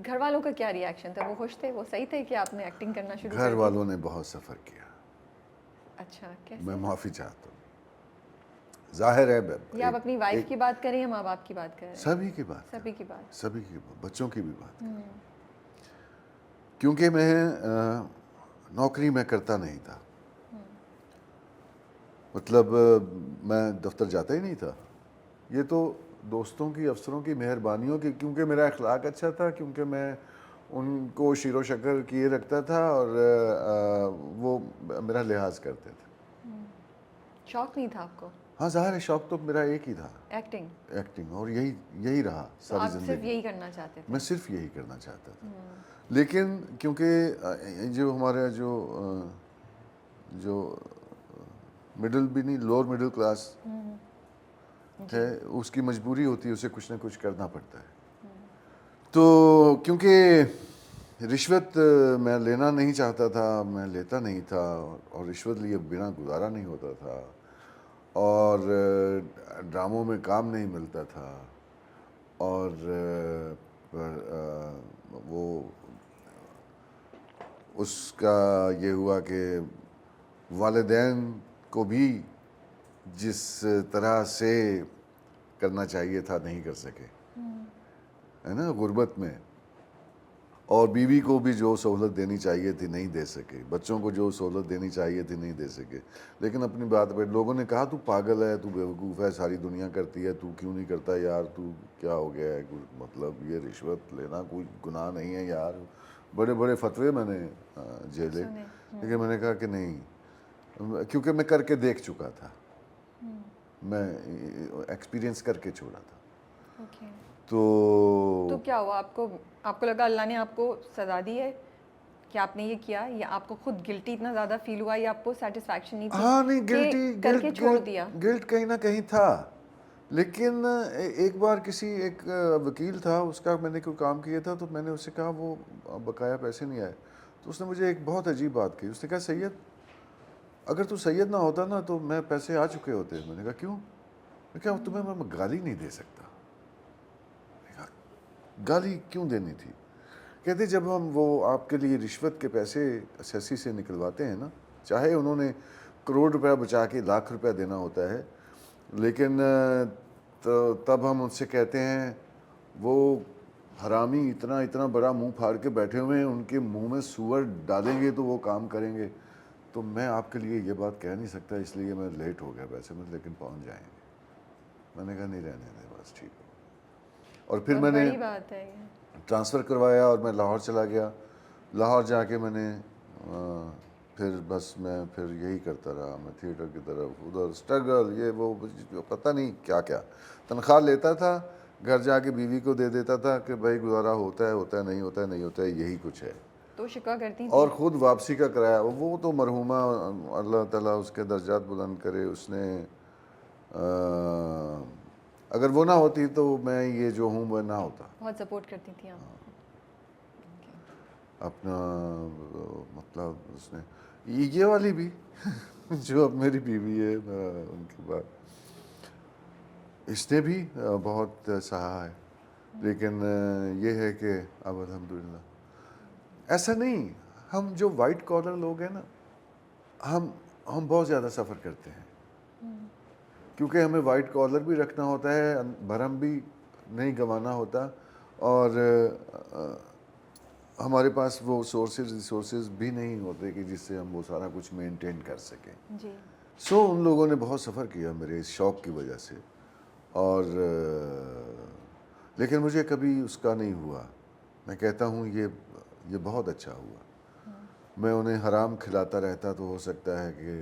گھر والوں کا کیا ریئیکشن تھا؟ وہ خوش تھے، وہ صحیح تھے کہ آپ نے ایکٹنگ کرنا شروع کر گھر دی؟ والوں نے بہت سفر کیا. اچھا، کیسے؟ میں معافی چاہتا ہوں. ظاہر ہے یہ آپ اپنی وائف کی بات کریں یا ماں باپ کی بات کر رہے ہیں؟ سبھی کی بات، سبھی کی بات. سبھی کی بات، بچوں کی بھی بات. کیونکہ میں نوکری میں کرتا نہیں تھا، مطلب میں دفتر جاتا ہی نہیں تھا. یہ تو دوستوں کی، افسروں کی مہربانیوں کی، کیونکہ میرا اخلاق اچھا تھا، کیونکہ میں ان کو شیر و شکر کیے رکھتا تھا اور وہ میرا لحاظ کرتے تھے. شوق نہیں تھا آپ کو ہاں ظاہر ہے، شوق تو میرا ایک ہی تھا، ایکٹنگ؟ اور یہی رہا تو ساری آپ صرف زندگی. یہی کرنا چاہتے تھے؟ میں صرف یہی کرنا چاہتا تھا. لیکن کیونکہ جو ہمارا جو مڈل بھی نہیں، لوور مڈل کلاس ہے، اس کی مجبوری ہوتی ہے، اسے کچھ نہ کچھ کرنا پڑتا ہے. تو کیونکہ رشوت میں لینا نہیں چاہتا تھا، میں لیتا نہیں تھا، اور رشوت لیے بنا گزارا نہیں ہوتا تھا، اور ڈراموں میں کام نہیں ملتا تھا، اور وہ اس کا یہ ہوا کہ والدین کو بھی جس طرح سے کرنا چاہیے تھا نہیں کر سکے، ہے نا، غربت میں. اور بیوی کو بھی جو سہولت دینی چاہیے تھی نہیں دے سکے، بچوں کو جو سہولت دینی چاہیے تھی نہیں دے سکے. لیکن اپنی بات پہ لوگوں نے کہا تو پاگل ہے، تو بیوقوف ہے، ساری دنیا کرتی ہے، تو کیوں نہیں کرتا یار، تو کیا ہو گیا ہے، مطلب یہ رشوت لینا کوئی گناہ نہیں ہے یار. بڑے بڑے فتوے میں نے جھیلے، لیکن میں نے کہا کہ نہیں، کیونکہ میں کر کے دیکھ چکا تھا، میں ایکسپیرینس کر کے چھوڑا تھا. تو کیا ہوا؟ آپ کو لگا اللہ نے آپ کو سزا دی ہے کہ آپ نے یہ کیا، یا آپ کو خود گلٹی اتنا زیادہ فیل ہوا، یا آپ کو سیٹسفیکشن نہیں تھی؟ ہاں نہیں، کر کے چھوڑ دیا. گلٹ کہیں نہ کہیں تھا. لیکن ایک بار ایک وکیل تھا، اس کا میں نے کوئی کام کیا تھا، تو میں نے اس سے کہا وہ بقایا پیسے نہیں آئے. تو اس نے مجھے ایک بہت عجیب بات کہی. اس نے کہا سید، اگر تو سید نہ ہوتا نا تو میں پیسے آ چکے ہوتے. میں نے کہا کیوں؟ میں کہا تمہیں میں گالی نہیں دے سکتا. میں کہا گالی کیوں دینی تھی؟ کہتے جب ہم وہ آپ کے لیے رشوت کے پیسے اسیسی سے نکلواتے ہیں نا، چاہے انہوں نے کروڑ روپے بچا کے لاکھ روپے دینا ہوتا ہے، لیکن تب ہم ان سے کہتے ہیں وہ حرامی اتنا بڑا منہ پھاڑ کے بیٹھے ہوئے ہیں، ان کے منہ میں سور ڈالیں گے تو وہ کام کریں گے. تو میں آپ کے لیے یہ بات کہہ نہیں سکتا، اس لیے میں لیٹ ہو گیا ویسے میں، لیکن پہنچ جائیں گے. میں نے کہا نہیں، رہنے دیں بس، ٹھیک ہو. اور پھر میں نے بڑی بات ہے یہ. ٹرانسفر کروایا اور میں لاہور چلا گیا. لاہور جا کے میں نے پھر بس میں پھر یہی کرتا رہا. میں تھیٹر کی طرف ادھر اسٹرگل، یہ وہ پتہ نہیں کیا کیا. تنخواہ لیتا تھا، گھر جا کے بیوی کو دے دیتا تھا کہ بھائی گزارا ہوتا ہے نہیں ہوتا ہے نہیں ہوتا ہے، یہی کچھ ہے. تو شکوا کرتی تھی؟ اور خود واپسی کا کرایہ، وہ تو مرحومہ اللہ تعالیٰ اس کے درجات بلند کرے، اس نے اگر وہ نہ ہوتی تو میں یہ جو ہوں وہ نہ ہوتا. بہت سپورٹ کرتی تھی آپ. اپنا مطلب اس نے یہ والی بھی جو اب میری بیوی ہے، ان کے بعد اس نے بھی بہت سہا ہے. لیکن یہ ہے کہ اب الحمدللہ ایسا نہیں. ہم جو وائٹ کالر لوگ ہیں نا، ہم بہت زیادہ سفر کرتے ہیں، کیونکہ ہمیں وائٹ کالر بھی رکھنا ہوتا ہے، بھرم بھی نہیں گنوانا ہوتا، اور ہمارے پاس وہ ریسورسز بھی نہیں ہوتے کہ جس سے ہم وہ سارا کچھ مینٹین کر سکیں. جی. ان لوگوں نے بہت سفر کیا میرے اس شوق کی وجہ سے، اور لیکن مجھے کبھی اس کا نہیں ہوا. میں کہتا ہوں یہ بہت اچھا ہوا. میں انہیں حرام کھلاتا رہتا تو ہو سکتا ہے کہ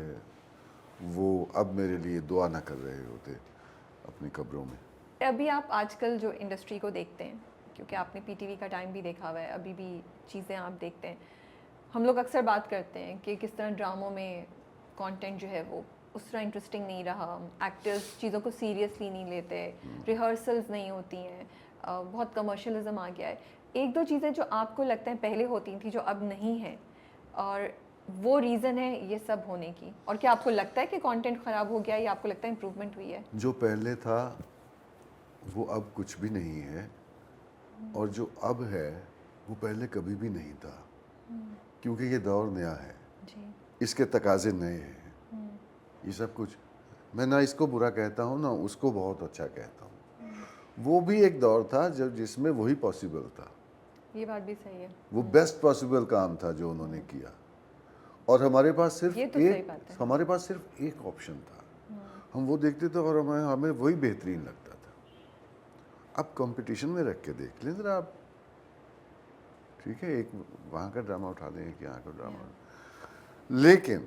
وہ اب میرے لیے دعا نہ کر رہے ہوتے اپنی قبروں میں. ابھی آپ آج کل جو انڈسٹری کو دیکھتے ہیں، کیونکہ آپ نے پی ٹی وی کا ٹائم بھی دیکھا ہوا ہے، ابھی بھی چیزیں آپ دیکھتے ہیں، ہم لوگ اکثر بات کرتے ہیں کہ کس طرح ڈراموں میں کانٹینٹ جو ہے وہ اس طرح انٹرسٹنگ نہیں رہا، ایکٹرز چیزوں کو سیریسلی نہیں لیتے، ریہرسلز نہیں ہوتی ہیں، بہت کمرشلزم آ گیا ہے. ایک دو چیزیں جو آپ کو لگتا ہے پہلے ہوتی تھیں جو اب نہیں ہیں، اور وہ ریزن ہے یہ سب ہونے کی، اور کیا آپ کو لگتا ہے کہ کانٹینٹ خراب ہو گیا یا آپ کو لگتا ہے امپروومنٹ ہوئی ہے؟ جو پہلے تھا وہ اب کچھ بھی نہیں ہے، اور جو اب ہے وہ پہلے کبھی بھی نہیں تھا، کیونکہ یہ دور نیا ہے، جی اس کے تقاضے نئے ہیں، یہ سب کچھ میں نہ اس کو برا کہتا ہوں نہ اس کو بہت اچھا کہتا ہوں، وہ بھی ایک دور تھا جس میں وہی پاسبل تھا، یہ بات بھی صحیح ہے. وہ بیسٹ پاسبل کام تھا جو انہوں نے کیا، اور ہمارے پاس صرف یہ تو صحیح بات ہے. ہمارے پاس صرف ایک آپشن تھا، ہم وہ دیکھتے تھے اور ہمیں وہی بہترین لگتا تھا. اب کمپٹیشن میں رکھ کے دیکھ لیں ذرا آپ، ٹھیک ہے، ایک وہاں کا ڈرامہ اٹھا دیں ایک یہاں کا ڈرامہ. لیکن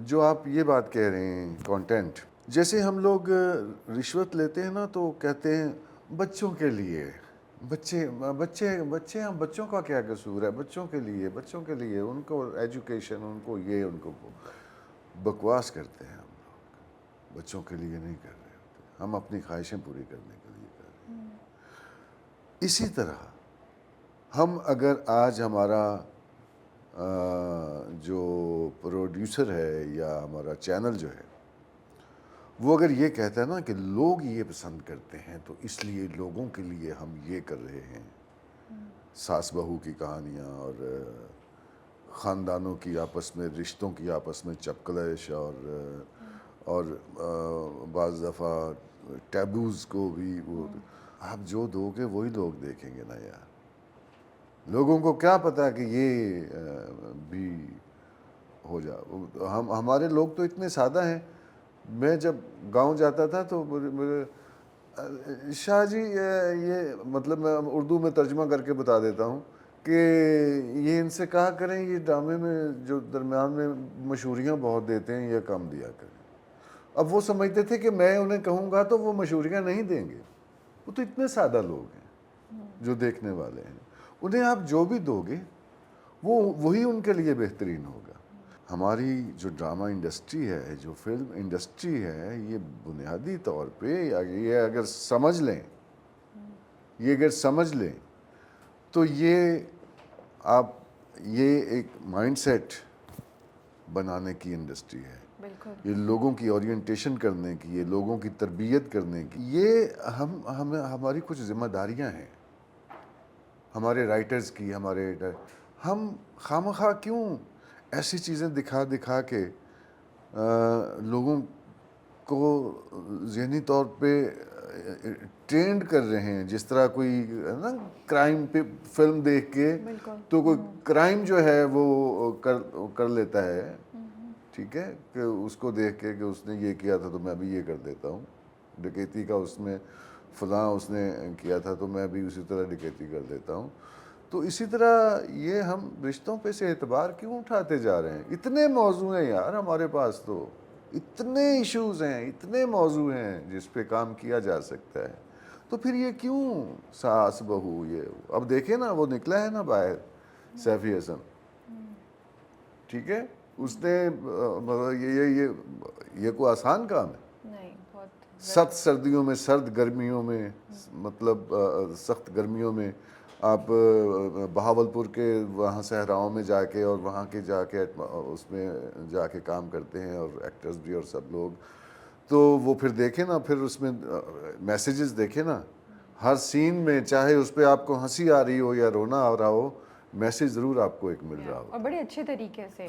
جو آپ یہ بات کہہ رہے ہیں کانٹینٹ، جیسے ہم لوگ رشوت لیتے ہیں نا تو کہتے ہیں بچوں کے لیے، بچوں کا کیا قصور ہے، بچوں کے لیے ان کو ایجوکیشن، ان کو یہ، ان کو وہ. بکواس کرتے ہیں ہم لوگ، بچوں کے لیے نہیں کر رہے ہوتے، ہم اپنی خواہشیں پوری کرنے کے لیے کر رہے ہیں. اسی طرح ہم اگر آج ہمارا جو پروڈیوسر ہے یا ہمارا چینل جو ہے وہ اگر یہ کہتا ہے نا کہ لوگ یہ پسند کرتے ہیں تو اس لیے لوگوں کے لیے ہم یہ کر رہے ہیں، ساس بہو کی کہانیاں اور خاندانوں کی آپس میں، رشتوں کی آپس میں چپکلش، اور بعض دفعہ ٹیبوز کو بھی، وہ آپ جو دو گے وہی لوگ دیکھیں گے نا یار. لوگوں کو کیا پتا کہ یہ بھی ہو ہمارے لوگ تو اتنے سادہ ہیں. میں جب گاؤں جاتا تھا تو شاہ جی یہ مطلب میں اردو میں ترجمہ کر کے بتا دیتا ہوں کہ یہ ان سے کہا کریں یہ ڈرامے میں جو درمیان میں مشہوریاں بہت دیتے ہیں یہ کم دیا کریں. اب وہ سمجھتے تھے کہ میں انہیں کہوں گا تو وہ مشہوریاں نہیں دیں گے. وہ تو اتنے سادہ لوگ ہیں جو دیکھنے والے ہیں، انہیں آپ جو بھی دو گے وہی ان کے لیے بہترین ہوگا. ہماری جو ڈرامہ انڈسٹری ہے، جو فلم انڈسٹری ہے، یہ بنیادی طور پہ یہ اگر سمجھ لیں تو یہ ایک مائنڈ سیٹ بنانے کی انڈسٹری ہے. بالکل. یہ لوگوں کی اورینٹیشن کرنے کی، یہ لوگوں کی تربیت کرنے کی، یہ ہماری کچھ ذمہ داریاں ہیں ہمارے رائٹرز کی. ہم خواہ کیوں ایسی چیزیں دکھا کے لوگوں کو ذہنی طور پہ ٹرینڈ کر رہے ہیں. جس طرح کوئی نا کرائم پہ فلم دیکھ کے تو کوئی کرائم جو ہے وہ کر لیتا ہے، ٹھیک ہے، کہ اس کو دیکھ کے کہ اس نے یہ کیا تھا تو میں بھی یہ کر دیتا ہوں. ڈکیتی کا اس میں فلاں اس نے کیا تھا تو میں بھی اسی طرح ڈکیتی کر دیتا ہوں. تو اسی طرح یہ ہم رشتوں پہ سے اعتبار کیوں اٹھاتے جا رہے ہیں؟ اتنے موضوع ہیں یار ہمارے پاس، تو اتنے ایشوز ہیں، اتنے موضوع ہیں جس پہ کام کیا جا سکتا ہے. تو پھر یہ کیوں ساس بہو، یہ اب دیکھیں نا وہ نکلا ہے نا باہر سیفی حسن، ٹھیک ہے، اس نے یہ کوئی آسان کام ہے؟ نہیں، بہت سخت سردیوں میں، سرد گرمیوں میں، مطلب سخت گرمیوں میں آپ بہاولپور کے وہاں صحراؤں میں جا کے اور وہاں کے جا کے اس میں جا کے کام کرتے ہیں، اور ایکٹرز بھی اور سب لوگ. تو وہ پھر دیکھیں نا، پھر اس میں میسیجز دیکھیں نا، ہر سین میں چاہے اس پہ آپ کو ہنسی آ رہی ہو یا رونا آ رہا ہو، میسیج ضرور آپ کو ایک مل رہا ہو. اور بڑے اچھے طریقے سے